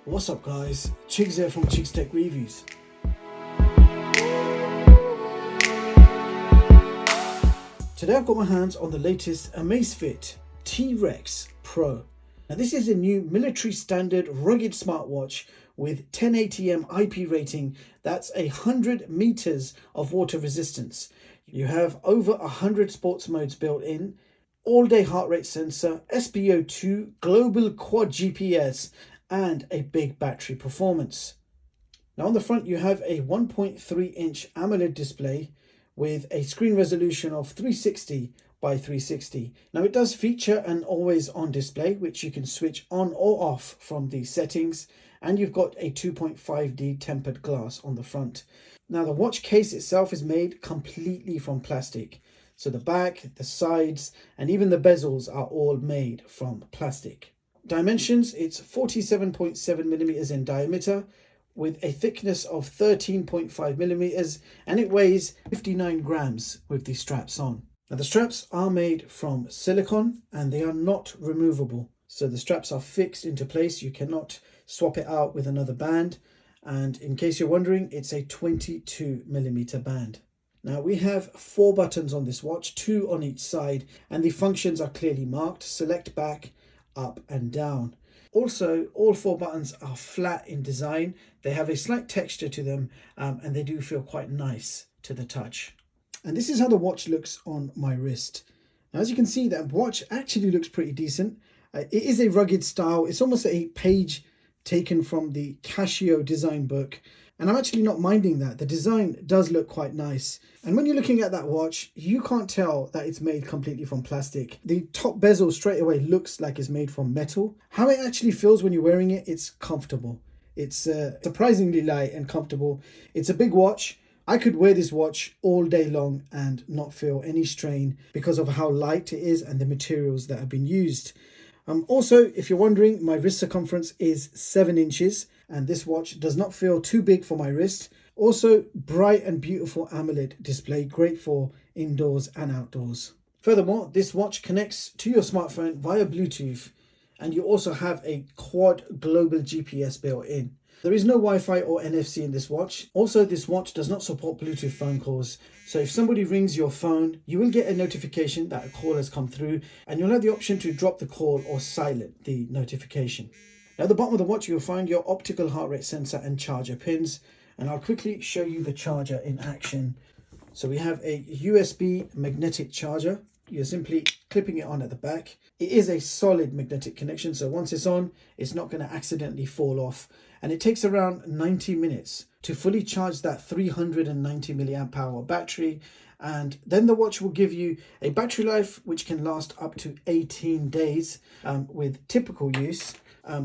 What's up guys, Chigs here from Chigs Tech Reviews. Today I've got my hands on the latest Amazfit T-Rex Pro. Now this is a new military standard rugged smartwatch with 1080m IP rating. That's 100 meters of water resistance. You have over 100 sports modes built in, all-day heart rate sensor, SpO2, global quad GPS, and a big battery performance. Now on the front you have a 1.3-inch AMOLED display with a screen resolution of 360 by 360. Now it does feature an always-on display which you can switch on or off from the settings, and you've got a 2.5D tempered glass on the front. Now the watch case itself is made completely from plastic. So the back, the sides, and even the bezels are all made from plastic. Dimensions, it's 47.7 millimeters in diameter with a thickness of 13.5 millimeters, and it weighs 59 grams with the straps on. Now the straps are made from silicone and they are not removable. So the straps are fixed into place. You cannot swap it out with another band. And in case you're wondering, it's a 22 millimeter band. Now we have 4 buttons on this watch, 2 on each side, and the functions are clearly marked: select back, up and down. Also, all 4 buttons are flat in design. They have a slight texture to them, and they do feel quite nice to the touch. And this is how the watch looks on my wrist. Now, as you can see, that watch actually looks pretty decent. It is a rugged style. It's almost a page taken from the Casio design book. And I'm actually not minding that. The design does look quite nice. And when you're looking at that watch, you can't tell that it's made completely from plastic. The top bezel straight away looks like it's made from metal. How it actually feels when you're wearing it, it's comfortable. It's surprisingly light and comfortable. It's a big watch. I could wear this watch all day long and not feel any strain because of how light it is and the materials that have been used. Also, if you're wondering, my wrist circumference is 7 inches and this watch does not feel too big for my wrist. Also, bright and beautiful AMOLED display, great for indoors and outdoors. Furthermore, this watch connects to your smartphone via Bluetooth, and you also have a quad global GPS built in. There is no Wi-Fi or NFC in this watch. Also, this watch does not support Bluetooth phone calls. So if somebody rings your phone, you will get a notification that a call has come through, and you'll have the option to drop the call or silent the notification. Now at the bottom of the watch, you'll find your optical heart rate sensor and charger pins. And I'll quickly show you the charger in action. So we have a USB magnetic charger. You're simply clipping it on at the back. It is a solid magnetic connection, so once it's on, it's not going to accidentally fall off. And it takes around 90 minutes to fully charge that 390 milliamp hour battery. And then the watch will give you a battery life which can last up to 18 days with typical use,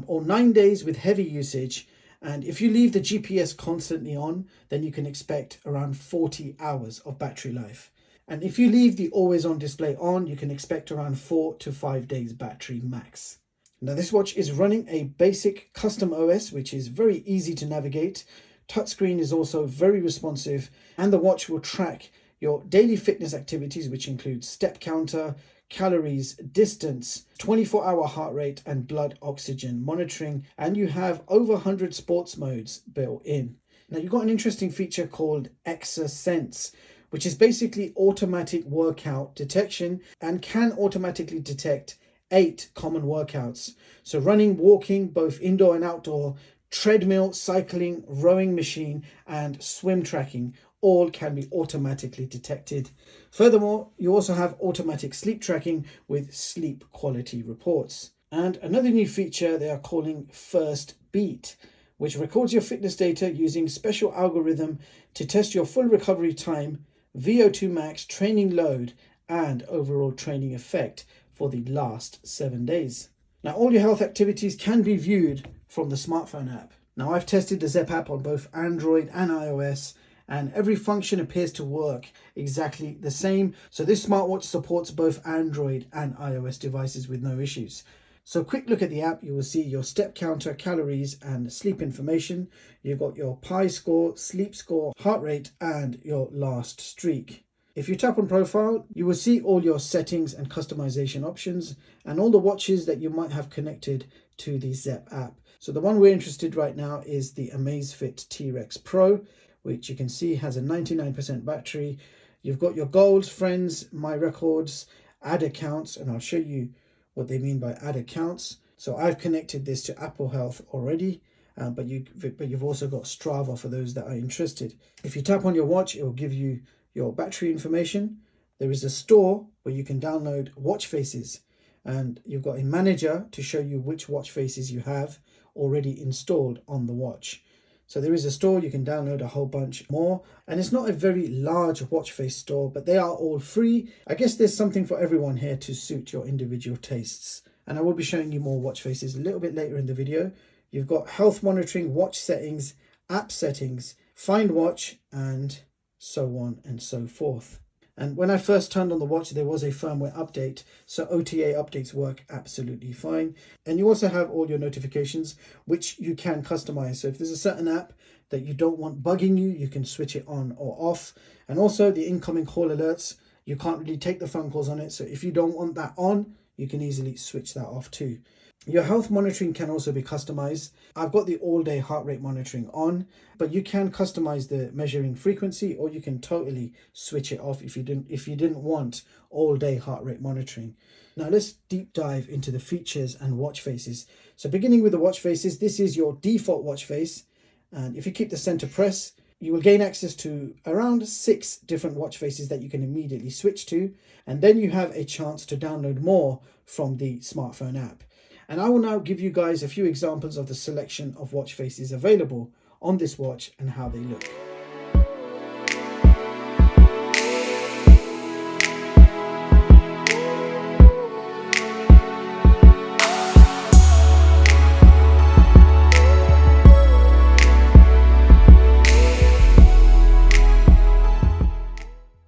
or 9 days with heavy usage. And if you leave the GPS constantly on, then you can expect around 40 hours of battery life. And if you leave the always-on display on, you can expect around 4 to 5 days battery max. Now this watch is running a basic custom OS, which is very easy to navigate. Touchscreen is also very responsive, and the watch will track your daily fitness activities, which include step counter, calories, distance, 24-hour heart rate and blood oxygen monitoring, and you have over 100 sports modes built in. Now you've got an interesting feature called ExerSense, which is basically automatic workout detection and can automatically detect 8 common workouts. So running, walking, both indoor and outdoor, treadmill, cycling, rowing machine, and swim tracking all can be automatically detected. Furthermore, you also have automatic sleep tracking with sleep quality reports. And another new feature they are calling First Beat, which records your fitness data using special algorithm to test your full recovery time, VO2 max, training load, and overall training effect for the last 7 days. Now all your health activities can be viewed from the smartphone app. Now I've tested the Zepp app on both Android and iOS, and every function appears to work exactly the same. So this smartwatch supports both Android and iOS devices with no issues. So quick look at the app, you will see your step counter, calories and sleep information. You've got your PI score, sleep score, heart rate and your last streak. If you tap on profile, you will see all your settings and customization options and all the watches that you might have connected to the Zepp app. So the one we're interested right now is the Amazfit T-Rex Pro, which you can see has a 99% battery. You've got your goals, friends, my records, add accounts, and I'll show you what they mean by add accounts. So I've connected this to Apple Health already, but you've also got Strava for those that are interested. If you tap on your watch, it will give you your battery information. There is a store where you can download watch faces, and you've got a manager to show you which watch faces you have already installed on the watch. So there is a store, you can download a whole bunch more, and it's not a very large watch face store, but they are all free. I guess there's something for everyone here to suit your individual tastes. And I will be showing you more watch faces a little bit later in the video. You've got health monitoring, watch settings, app settings, find watch, and so on and so forth. And when I first turned on the watch, there was a firmware update, so OTA updates work absolutely fine. And you also have all your notifications, which you can customize. So if there's a certain app that you don't want bugging you, you can switch it on or off. And also the incoming call alerts, you can't really take the phone calls on it. So if you don't want that on, you can easily switch that off too. Your health monitoring can also be customized. I've got the all-day heart rate monitoring on, but you can customize the measuring frequency, or you can totally switch it off if you didn't want all-day heart rate monitoring. Now let's deep dive into the features and watch faces. So beginning with the watch faces, this is your default watch face, and if you keep the center press, you will gain access to around 6 different watch faces that you can immediately switch to, and then you have a chance to download more from the smartphone app. And I will now give you guys a few examples of the selection of watch faces available on this watch and how they look.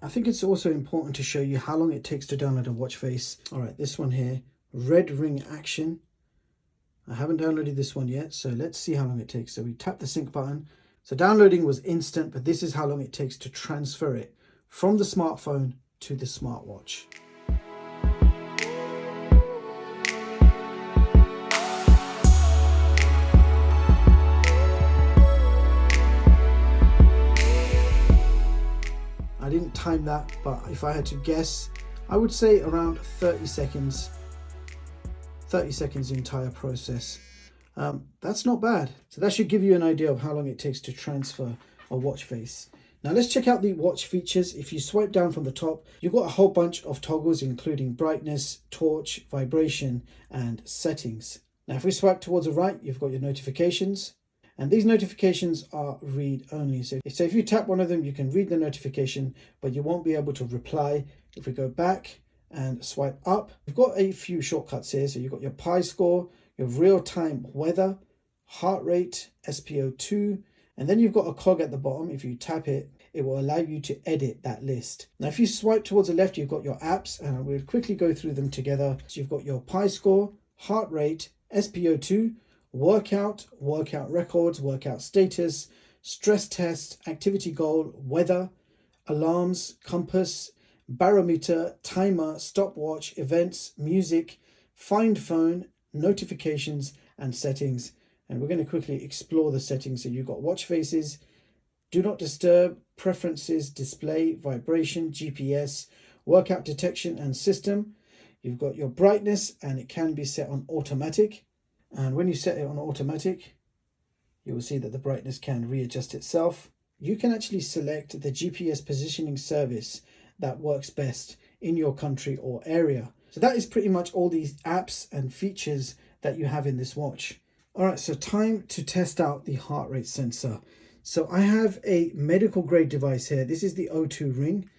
I think it's also important to show you how long it takes to download a watch face. All right, this one here, red ring action. I haven't downloaded this one yet, so let's see how long it takes. So we tap the sync button. So downloading was instant, but this is how long it takes to transfer it from the smartphone to the smartwatch. I didn't time that, but if I had to guess, I would say around 30 seconds. 30 seconds the entire process. That's not bad. So that should give you an idea of how long it takes to transfer a watch face. Now let's check out the watch features. If you swipe down from the top, you've got a whole bunch of toggles, including brightness, torch, vibration, and settings. Now if we swipe towards the right, you've got your notifications. And these notifications are read only. So if you tap one of them, you can read the notification, but you won't be able to reply. If we go back and swipe up, you've got a few shortcuts here. So you've got your Pi score, your real-time weather, heart rate, SpO2, and then you've got a cog at the bottom. If you tap it, it will allow you to edit that list. Now, if you swipe towards the left, you've got your apps, and we'll quickly go through them together. So you've got your Pi score, heart rate, SpO2, workout, workout records, workout status, stress test, activity goal, weather, alarms, compass, barometer, timer, stopwatch, events, music, find phone, notifications, and settings. And we're going to quickly explore the settings. So you've got watch faces, do not disturb, preferences, display, vibration, GPS, workout detection and system. You've got your brightness, and it can be set on automatic. And when you set it on automatic, you will see that the brightness can readjust itself. You can actually select the GPS positioning service that works best in your country or area. So that is pretty much all these apps and features that you have in this watch. All right, so time to test out the heart rate sensor. So I have a medical grade device here. This is the O2 ring.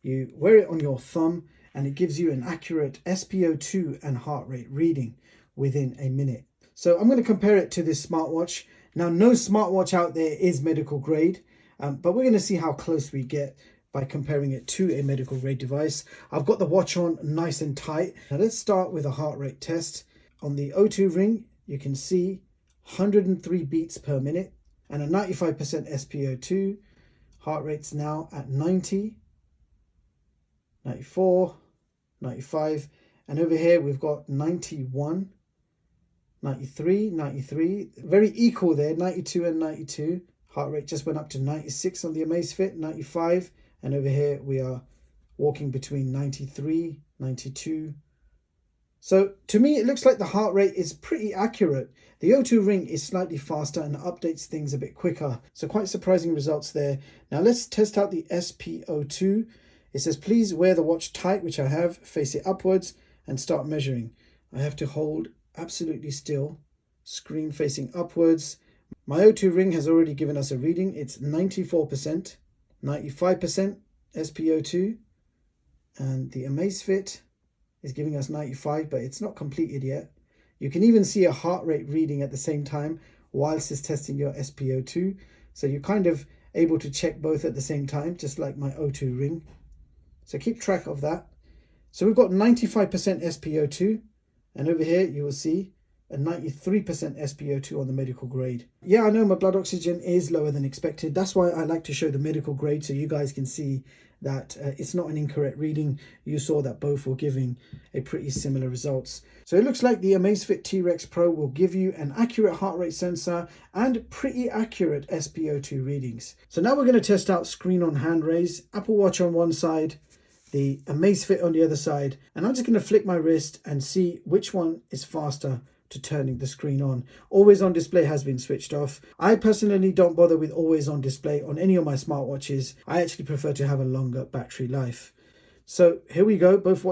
You wear it on your thumb, and it gives you an accurate SpO2 and heart rate reading within a minute. So I'm going to compare it to this smartwatch. Now, no smartwatch out there is medical grade, but we're going to see how close we get by comparing it to a medical grade device. I've got the watch on nice and tight. Now let's start with a heart rate test. On the O2 ring, you can see 103 beats per minute and a 95% SpO2. Heart rate's now at 90, 94, 95, and over here we've got 91, 93, 93, very equal there, 92 and 92. Heart rate just went up to 96 on the Amazfit, 95, and over here we are walking between 93, 92. So to me, it looks like the heart rate is pretty accurate. The O2 ring is slightly faster and updates things a bit quicker. So quite surprising results there. Now let's test out the SpO2. It says, please wear the watch tight, which I have, face it upwards and start measuring. I have to hold absolutely still, screen facing upwards. My O2 ring has already given us a reading. It's 94%, 95% SpO2, and the Amazfit is giving us 95, but it's not completed yet. You can even see a heart rate reading at the same time whilst it's testing your SpO2. So you're kind of able to check both at the same time, just like my O2 ring. So keep track of that. So we've got 95% SpO2, and over here you will see a 93% SpO2 on the medical grade. Yeah, I know my blood oxygen is lower than expected. That's why I like to show the medical grade so you guys can see that it's not an incorrect reading. You saw that both were giving a pretty similar results. So it looks like the Amazfit T-Rex Pro will give you an accurate heart rate sensor and pretty accurate SpO2 readings. So now we're going to test out screen on hand raise, Apple Watch on one side, the Amazfit on the other side, and I'm just going to flick my wrist and see which one is faster to turning the screen on. Always on display has been switched off. I personally don't bother with always on display on any of my smartwatches. I actually prefer to have a longer battery life. So here we go. Both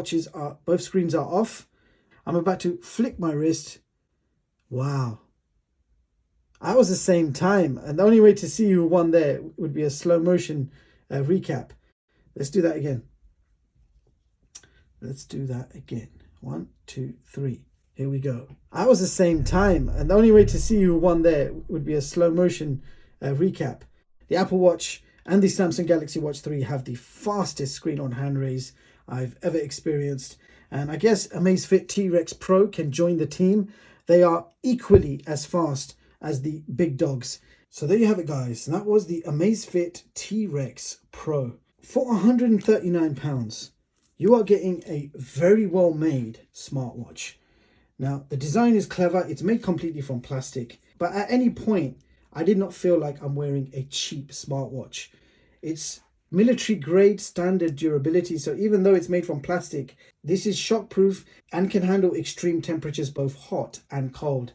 screens are off. I'm about to flick my wrist. Wow. That was the same time. And the only way to see who won there would be a slow motion recap. Let's do that again. Let's do that again. 1, 2, 3. Here we go. That was the same time, and the only way to see who won there would be a slow motion recap. The Apple Watch and the Samsung Galaxy Watch 3 have the fastest screen on hand raise I've ever experienced, and I guess Amazfit T-Rex Pro can join the team. They are equally as fast as the big dogs. So there you have it, guys. That was the Amazfit T-Rex Pro. For £139, you are getting a very well made smartwatch. Now, the design is clever. It's made completely from plastic. But at any point, I did not feel like I'm wearing a cheap smartwatch. It's military grade standard durability. So even though it's made from plastic, this is shockproof and can handle extreme temperatures, both hot and cold.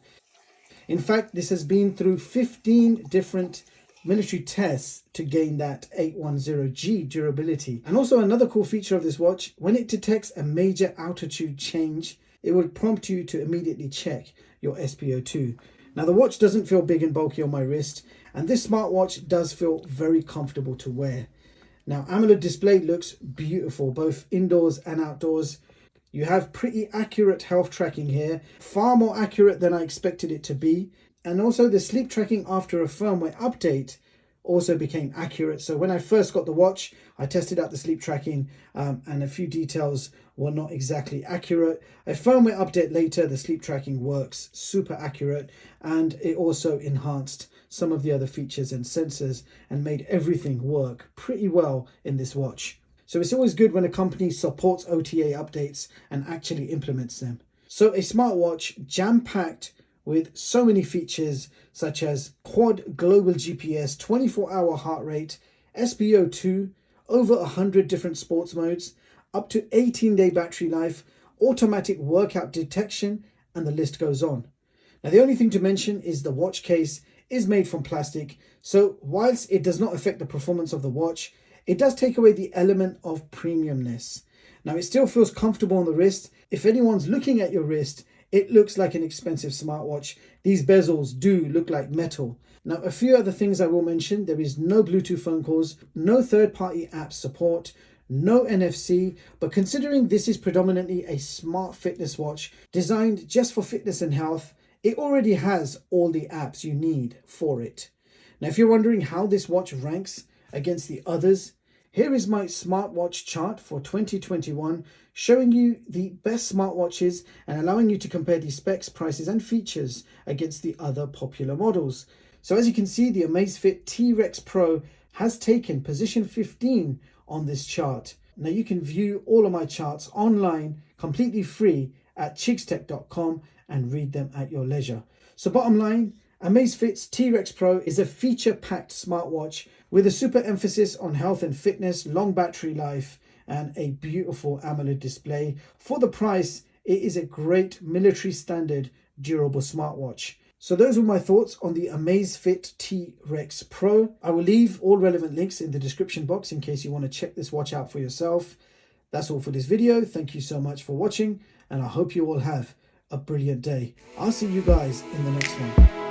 In fact, this has been through 15 different military tests to gain that 810G durability. And also another cool feature of this watch, when it detects a major altitude change, it will prompt you to immediately check your SpO2. Now the watch doesn't feel big and bulky on my wrist, and this smartwatch does feel very comfortable to wear. Now AMOLED display looks beautiful, both indoors and outdoors. You have pretty accurate health tracking here, far more accurate than I expected it to be. And also the sleep tracking after a firmware update also became accurate. So when I first got the watch, I tested out the sleep tracking and a few details were not exactly accurate. A firmware update later, the sleep tracking works super accurate, and it also enhanced some of the other features and sensors and made everything work pretty well in this watch. So it's always good when a company supports OTA updates and actually implements them. So a smartwatch jam-packed with so many features such as quad global GPS, 24-hour heart rate, SpO2, over 100 different sports modes, up to 18-day battery life, automatic workout detection, and the list goes on. Now the only thing to mention is the watch case is made from plastic, so whilst it does not affect the performance of the watch, it does take away the element of premiumness. Now it still feels comfortable on the wrist. If anyone's looking at your wrist, it looks like an expensive smartwatch. These bezels do look like metal. Now, a few other things I will mention. There is no Bluetooth phone calls, no third-party app support, no NFC, but considering this is predominantly a smart fitness watch designed just for fitness and health, it already has all the apps you need for it. Now, if you're wondering how this watch ranks against the others, here is my smartwatch chart for 2021, showing you the best smartwatches and allowing you to compare the specs, prices and features against the other popular models. So as you can see, the Amazfit T-Rex Pro has taken position 15 on this chart. Now you can view all of my charts online completely free at chigstech.com, and read them at your leisure. So bottom line, Amazfit's T-Rex Pro is a feature-packed smartwatch with a super emphasis on health and fitness, long battery life, and a beautiful AMOLED display. For the price, it is a great military standard durable smartwatch. So those were my thoughts on the Amazfit T-Rex Pro. I will leave all relevant links in the description box in case you want to check this watch out for yourself. That's all for this video. Thank you so much for watching, and I hope you all have a brilliant day. I'll see you guys in the next one.